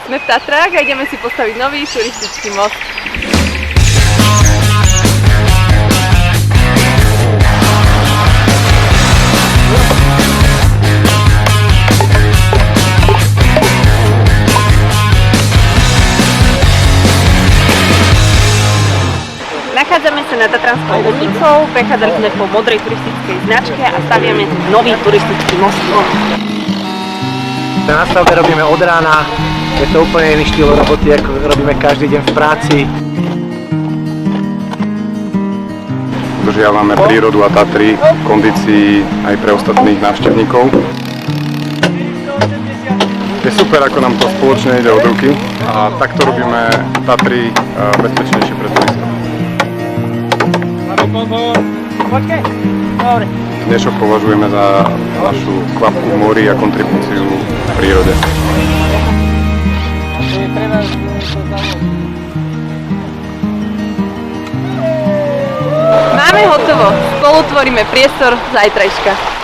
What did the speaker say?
Sme v Tatrách a ideme si postaviť nový turistický most. Nachádzame sa nad Tatranskou ulicou, prechádzali sme po modrej turistickej značke a staviame nový turistický most. Na stavbe robíme od rána, je to úplne iný štýl roboty, ako robíme každý deň v práci. Udržiavame prírodu a Tatry v kondícii aj pre ostatných návštevníkov. Je super, ako nám to spoločne ide od ruky a takto robíme Tatry bezpečnejšie pre turistov. Dnešok považujeme za našu kvapku v mori a kontribúciu v prírode. Máme hotovo, spolu tvoríme priestor zajtrajška.